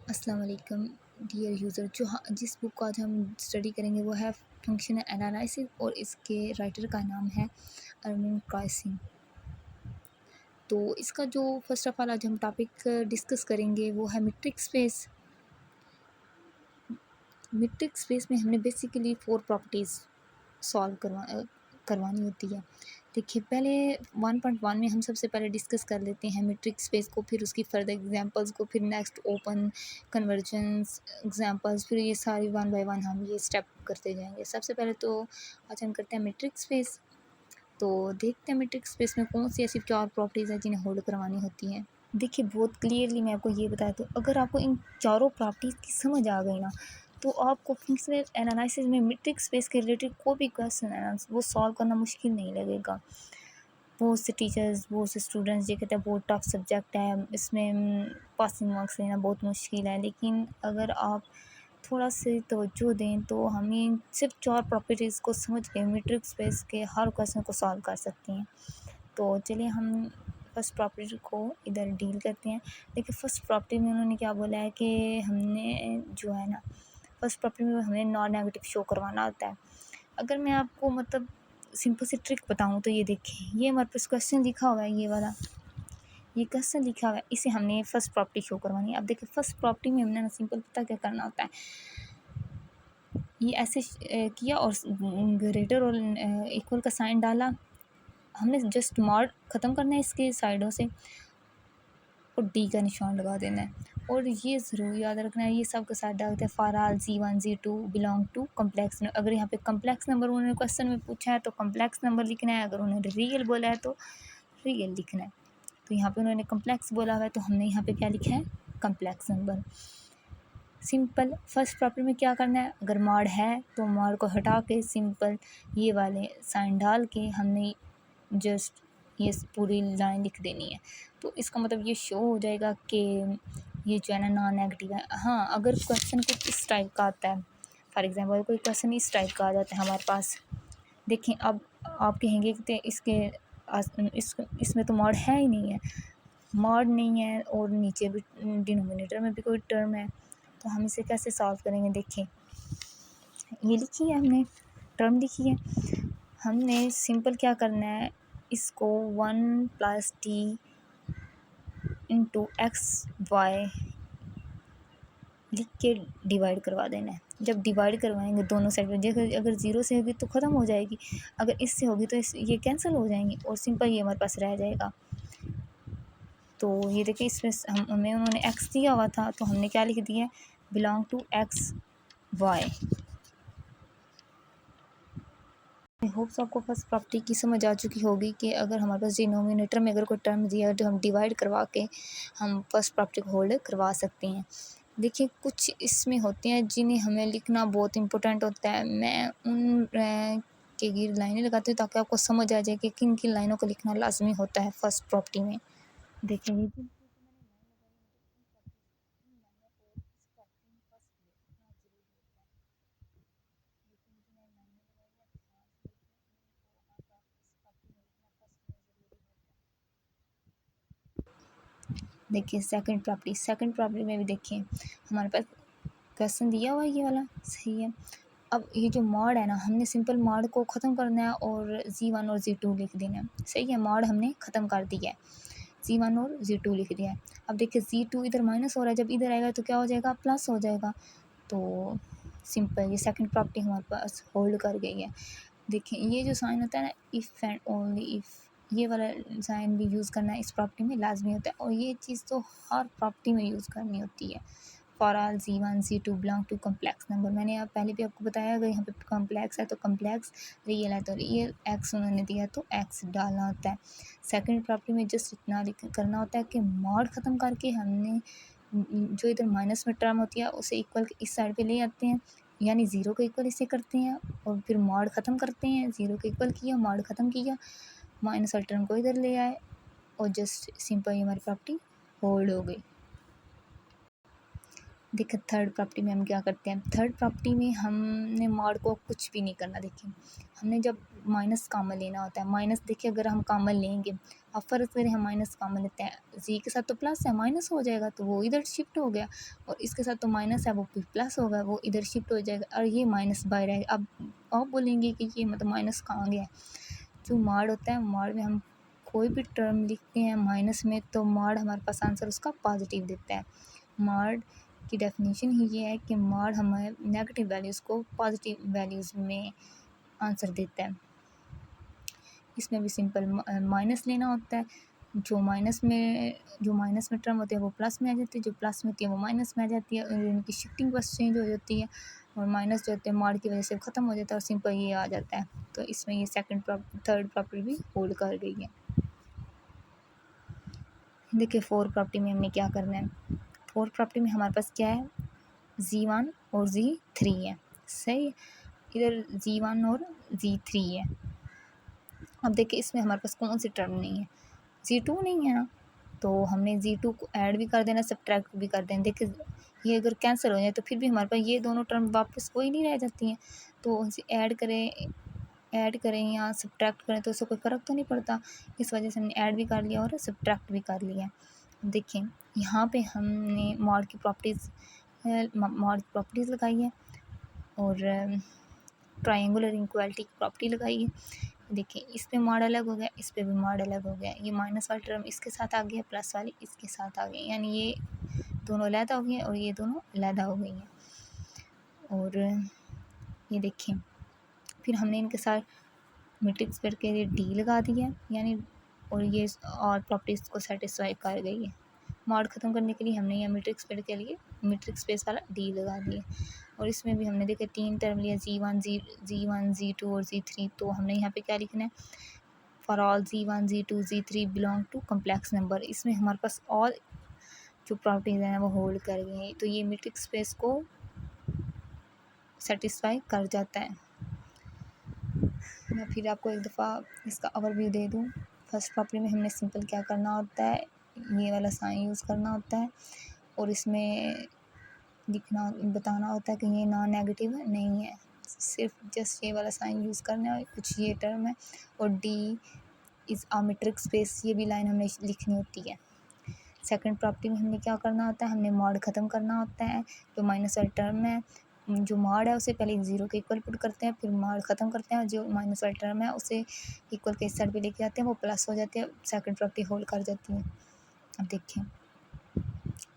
अस्सलाम वालेकुम dear user. जिस बुक को आज हम स्टडी करेंगे वो है फंक्शनल एनालिसिस और इसके राइटर का नाम है अर्विंग क्राइसिन। तो इसका जो फर्स्ट ऑफ ऑल आज हम टॉपिक डिस्कस करेंगे वो है मीट्रिक स्पेस। मीट्रिक स्पेस में हमने बेसिकली 4 प्रॉपर्टीज़ सॉल्व करवानी होती है। देखिए, पहले 1.1 में हम सबसे पहले डिस्कस कर लेते हैं मीट्रिक स्पेस को, फिर उसकी फर्दर एग्जांपल्स को, फिर नेक्स्ट ओपन कन्वर्जेंस एग्जांपल्स, फिर ये सारी वन बाय वन हम ये स्टेप करते जाएंगे। सबसे पहले तो आज हम करते हैं मीट्रिक स्पेस। तो देखते हैं मीट्रिक स्पेस में कौन सी ऐसी 4 प्रॉपर्टीज़ हैं जिन्हें होल्ड करवानी होती हैं। देखिए, बहुत क्लियरली मैं आपको ये बताया, तो अगर आपको इन चारों प्रॉपर्टीज़ की समझ आ गई ना, तो आपको फंक्शनल एनालिसिस में मीट्रिक स्पेस के रिलेटेड कोई भी क्वेश्चन है ना, वो सॉल्व करना मुश्किल नहीं लगेगा। बहुत से टीचर्स, बहुत से स्टूडेंट्स ये कहते हैं बहुत टफ सब्जेक्ट है, इसमें पासिंग मार्क्स लेना बहुत मुश्किल है, लेकिन अगर आप थोड़ा सी तवज्जो दें तो हमें सिर्फ 4 प्रॉपर्टीज़ को समझ के मीट्रिक स्पेस के हर क्वेश्चन को सॉल्व कर सकते हैं। तो चलिए हम फर्स्ट प्रॉपर्टी को इधर डील करते हैं। देखिए, फर्स्ट प्रॉपर्टी में उन्होंने क्या बोला है कि हमने जो है ना, फर्स्ट प्रॉपर्टी में हमें नॉन नेगेटिव शो करवाना होता है। अगर मैं आपको मतलब सिंपल सी ट्रिक बताऊँ तो ये देखिए, ये हमारे पास क्वेश्चन लिखा हुआ है, ये वाला ये क्वेश्चन लिखा हुआ है, इसे हमने फर्स्ट प्रॉपर्टी शो करवानी है। अब देखिए, फर्स्ट प्रॉपर्टी में हमने ना सिंपल पता क्या करना होता है, ये ऐसे किया और ग्रेटर और इक्वल का साइन डाला, हमने जस्ट मॉड ख़त्म करना है इसके साइडों से और डी का निशान लगा देना है। और ये ज़रूर याद रखना है, ये सब के साथ डालते हैं for all Z1 Z2 belong to complex. अगर यहाँ पे कम्प्लेक्स नंबर उन्होंने क्वेश्चन में पूछा है तो कम्प्लेक्स नंबर लिखना है, अगर उन्होंने रियल बोला है तो रियल लिखना है। तो यहाँ पे उन्होंने कम्प्लेक्स बोला हुआ है तो हमने यहाँ पे क्या लिखा है, complex number. Simple first property में क्या करना है, अगर मॉड है तो मॉड को हटा के सिंपल ये वाले साइन डाल के हमने जस्ट ये पूरी लाइन लिख देनी है। तो इसका मतलब ये शो हो जाएगा कि ये जो है ना नॉन नेगेटिव है। हाँ, अगर क्वेश्चन कुछ इस टाइप का आता है, फॉर एग्जांपल कोई क्वेश्चन इस टाइप का आ जाता है हमारे पास, देखें अब आप कहेंगे कि इसमें तो मॉड है ही नहीं है, मॉड नहीं है और नीचे भी डिनोमिनेटर में भी कोई टर्म है, तो हम इसे कैसे सॉल्व करेंगे। देखें, ये लिखी है हमने, टर्म लिखी है, हमने सिंपल क्या करना है, इसको 1+t इंटू XY लिख के डिवाइड करवा देना है। जब डिवाइड करवाएंगे दोनों साइड में, जैसे अगर ज़ीरो से होगी तो ख़त्म हो जाएगी, अगर इससे होगी तो ये कैंसिल हो जाएंगी और सिंपल ये हमारे पास रह जाएगा। तो ये देखिए, इसमें हमें उन्होंने x दिया हुआ था तो हमने क्या लिख दिया है, belong to XY। I hope आपको फर्स्ट प्रॉपर्टी की समझ आ चुकी होगी कि अगर हमारे पास डिनोमिनेटर में अगर कोई टर्म दिया है तो हम डिवाइड करवा के हम फर्स्ट प्रॉपर्टी को होल्ड करवा सकते हैं। देखिए, कुछ इसमें होते हैं जिन्हें हमें लिखना बहुत इंपॉर्टेंट होता है। मैं उन के गिर लाइनें लगाती हूँ ताकि आपको समझ आ जाए कि किन किन लाइनों को लिखना लाजमी होता है फर्स्ट प्रॉपर्टी में। देखिए, ये जो देखिए सेकंड प्रॉपर्टी में भी देखिए हमारे पास क्वेश्चन दिया हुआ है, ये वाला सही है। अब ये जो मॉड है ना, हमने सिंपल मॉड को ख़त्म करना है और Z1 और Z2 लिख देना है। सही है, मॉड हमने ख़त्म कर दिया है, Z1 और Z2 लिख दिया है। अब देखिए, Z2 इधर माइनस हो रहा है, जब इधर आएगा तो क्या हो जाएगा, प्लस हो जाएगा। तो सिंपल ये सेकंड प्रॉपर्टी हमारे पास होल्ड कर गई है। देखिए, ये जो साइन होता है ना, इफ़ एंड ओनली इफ़, ये वाला साइन भी यूज़ करना इस प्रॉपर्टी में लाजमी होता है और ये चीज़ तो हर प्रॉपर्टी में यूज़ करनी होती है। For all Z1 Z2 belong to complex number, मैंने आप पहले भी आपको बताया, अगर यहाँ पे कम्प्लेक्स है तो कम्प्लेक्स, रियल है तो रियल, एक्स उन्होंने दिया तो एक्स डालना होता है। सेकंड प्रॉपर्टी में जस्ट इतना करना होता है कि मॉड ख़त्म करके हमने जो इधर माइनस में टर्म होती है उसे इक्वल इस साइड पे ले आते हैं, यानी ज़ीरो के इक्वल इसे करते हैं और फिर मॉड ख़त्म करते हैं। ज़ीरो के इक्वल किया, मॉड ख़त्म किया, माइनस वाले टर्म को इधर ले आए और जस्ट सिंपल ये हमारी प्रॉपर्टी होल्ड हो गई। देखिए, थर्ड प्रॉपर्टी में हम क्या करते हैं, थर्ड प्रॉपर्टी में हमने मॉड को कुछ भी नहीं करना। देखिए, हमने जब माइनस कॉमन लेना होता है, माइनस देखिए अगर हम कॉमन लेंगे, अब फ़र्ज़ करें हम माइनस कॉमन लेते हैं, जी के साथ तो प्लस है, माइनस हो जाएगा तो वो इधर शिफ्ट हो गया, और इसके साथ तो माइनस है वो भी प्लस होगा, वो इधर शिफ्ट हो जाएगा, और ये माइनस बाय रहेगा। अब आप बोलेंगे कि ये मतलब माइनस कहाँ गया? जो मॉड होता है, मॉड में हम कोई भी टर्म लिखते हैं माइनस में, तो मॉड हमारे पास आंसर उसका पॉजिटिव देता है। मॉड की डेफिनेशन ही ये है कि मॉड हमें नेगेटिव वैल्यूज़ को पॉजिटिव वैल्यूज़ में आंसर देता है। इसमें भी सिंपल माइनस लेना होता है, जो माइनस में टर्म होती है वो प्लस में आ जाती है, जो प्लस में होती है वो माइनस में आ जाती है, और इनकी शिफ्टिंग बस चेंज हो जाती है, और माइनस जो होते हैं मॉड की वजह से ख़त्म हो जाता है और सिंपल ये आ जाता है। तो इसमें ये थर्ड प्रॉपर्टी भी होल्ड कर गई है। देखिए फोर्थ प्रॉपर्टी में हमने क्या करना है। फोर्थ प्रॉपर्टी में हमारे पास क्या है, Z1 और Z3 है, सही है। इधर Z1 और Z3 है। अब देखिए इसमें हमारे पास कौन सी टर्म नहीं है, Z2 नहीं है ना, तो हमने Z2 को ऐड भी कर देना, सब्ट्रैक्ट भी कर देना। देखिए ये अगर कैंसिल हो जाए तो फिर भी हमारे पास ये दोनों टर्म वापस कोई नहीं रह जाती हैं, तो उनसे ऐड करें या सब्ट्रैक्ट करें तो उससे कोई फ़र्क तो नहीं पड़ता। इस वजह से हमने ऐड भी कर लिया और सब्ट्रैक्ट भी कर लिया। देखिए यहाँ पे हमने मॉड की प्रॉपर्टीज़ लगाई है, और ट्रायंगुलर इनक्वालिटी की प्रॉपर्टी लगाई है। देखिए इस पे मॉड अलग हो गया, इस पे भी मॉड अलग हो गया, ये माइनस वाली टर्म इसके साथ आ गया, प्लस वाली इसके साथ आ गई, यानी ये दोनों अलहदा हो गई हैं और ये दोनों अलहदा हो गई हैं। और ये देखिए फिर हमने इनके साथ मैट्रिक्स पेयर के लिए डी लगा दिया, यानी और ये और प्रॉपर्टीज़ को सेटिस्फाई कर गई है। मॉड ख़त्म करने के लिए हमने यहाँ मैट्रिक्स पेयर के लिए मैट्रिक्स स्पेस वाला डी लगा दिया, और इसमें भी हमने देखा 3 टर्म लिया, Z1 Z2 और Z3। तो हमने यहाँ पे क्या लिखना है, for all Z1 Z2 Z3 belong to complex number. इसमें हमारे पास ऑल जो प्रॉपर्टीज़ हैं वो होल्ड कर गई हैं, तो ये मैट्रिक्स स्पेस को सेटिस्फाई कर जाता है। मैं फिर आपको एक दफ़ा इसका ओवरव्यू दे दूँ। फर्स्ट प्रॉपर्टी में हमने सिंपल क्या करना होता है, ये वाला साइन यूज़ करना होता है, और इसमें बताना होता है कि ये नॉन नेगेटिव नहीं है, सिर्फ जस्ट ये वाला साइन यूज़ करना है, कुछ ये टर्म है, और D is a matrix space, ये भी लाइन हमने लिखनी होती है। सेकंड प्रॉपर्टी में हमने क्या करना होता है, हमने मॉड ख़त्म करना होता है, जो माइनस वाली टर्म है, जो मॉड है उसे पहले 0 के इक्वल पुट करते हैं, फिर मॉड ख़त्म करते हैं, और जो माइनस वाली टर्म है उसे इक्वल के इस साइड पे लेके आते हैं, वो प्लस हो जाती है, सेकंड प्रॉपर्टी होल्ड कर जाती है। अब देखिए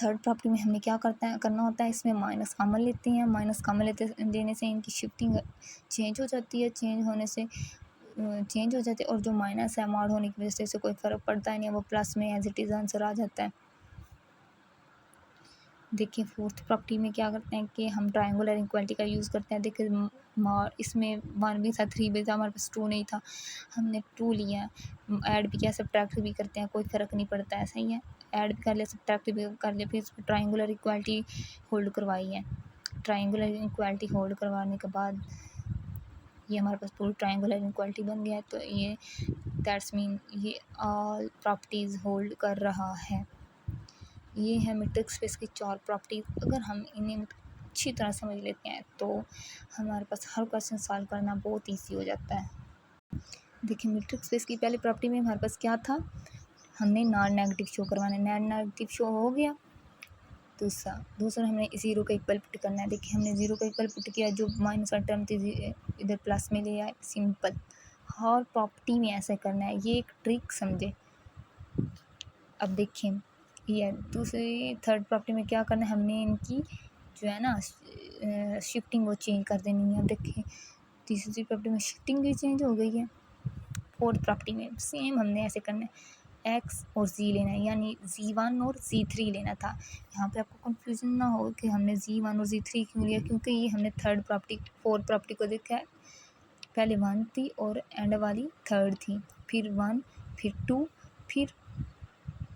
थर्ड प्रॉपर्टी में हमने क्या करना होता है, इसमें माइनस कॉमन लेते हैं, माइनस कॉमन लेने से इनकी शिफ्टिंग चेंज हो जाती है, चेंज हो जाती है, और जो माइनस है मॉड होने की वजह से कोई फ़र्क पड़ता है नहीं, वो प्लस में एज इट इज़ आंसर आ जाता है। देखिए फोर्थ प्रॉपर्टी में क्या करते हैं कि हम ट्रायंगुलर इनक्वालिटी का यूज़ करते हैं। देखिए इसमें 1 भी था, 3 भी था, हमारे पास 2 नहीं था, हमने 2 लिया, ऐड भी किया, सब्ट्रैक्ट भी करते हैं, कोई फ़र्क नहीं पड़ता है, सही है। ऐड भी कर लिया, सब्ट्रैक्ट भी कर लिया, फिर इसमें ट्रायंगुलर इक्वालिटी होल्ड करवाई है। ट्रायंगुलर इक्वालिटी होल्ड करवाने के बाद ये हमारे पास पूरी ट्रायंगुलर इक्वालिटी बन गया है, तो ये दैट्स मीन ये ऑल प्रॉपर्टीज़ होल्ड कर रहा है। ये है मैट्रिक्स स्पेस की 4 प्रॉपर्टीज। अगर हम इन्हें अच्छी तरह समझ लेते हैं तो हमारे पास हर क्वेश्चन सॉल्व करना बहुत ईजी हो जाता है। देखिए मैट्रिक्स स्पेस की पहली प्रॉपर्टी में हमारे पास क्या था, हमने नॉन नेगेटिव शो करवाना है, नॉन नेगेटिव शो हो गया। दूसरा हमने 0 का इक्वल पुट करना है। देखिए हमने 0 का इक्वल पुट किया, जो माइनस वाली टर्म थी इधर प्लस में ले आए, सिंपल। हर प्रॉपर्टी में ऐसे करना है, ये एक ट्रिक समझे। अब देखिए ये दूसरी थर्ड प्रॉपर्टी में क्या करना है, हमने इनकी जो है ना शिफ्टिंग वो चेंज कर देनी है। अब देखिए तीसरी प्रॉपर्टी में शिफ्टिंग भी चेंज हो गई है। फोर्थ प्रॉपर्टी में सेम हमने ऐसे करना है, एक्स और जी लेना है, यानी Z1 और Z3 लेना था। यहाँ पे आपको कंफ्यूजन ना हो कि हमने Z1 और Z3 क्यों लिया, क्योंकि ये हमने फोर्थ प्रॉपर्टी को देखा है, पहले 1 थी और एंड वाली 3rd थी, फिर 1 फिर 2 फिर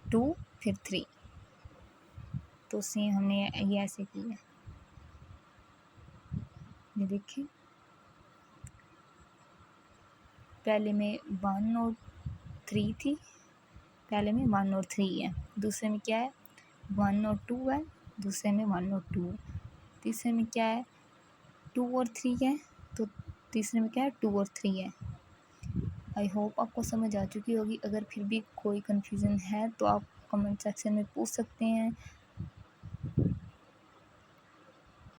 2 फिर 3, तो सेम हमने ये ऐसे किया। ये देखिए पहले में 1 और 3 थी, पहले में 1 और 3 है, दूसरे में क्या है 1 और 2 है, दूसरे में 1 और 2, तीसरे में क्या है 2 और 3 है, तो तीसरे में क्या है 2 और 3 है। आई होप आपको समझ आ चुकी होगी। अगर फिर भी कोई कन्फ्यूज़न है तो आप कमेंट सेक्शन में पूछ सकते हैं।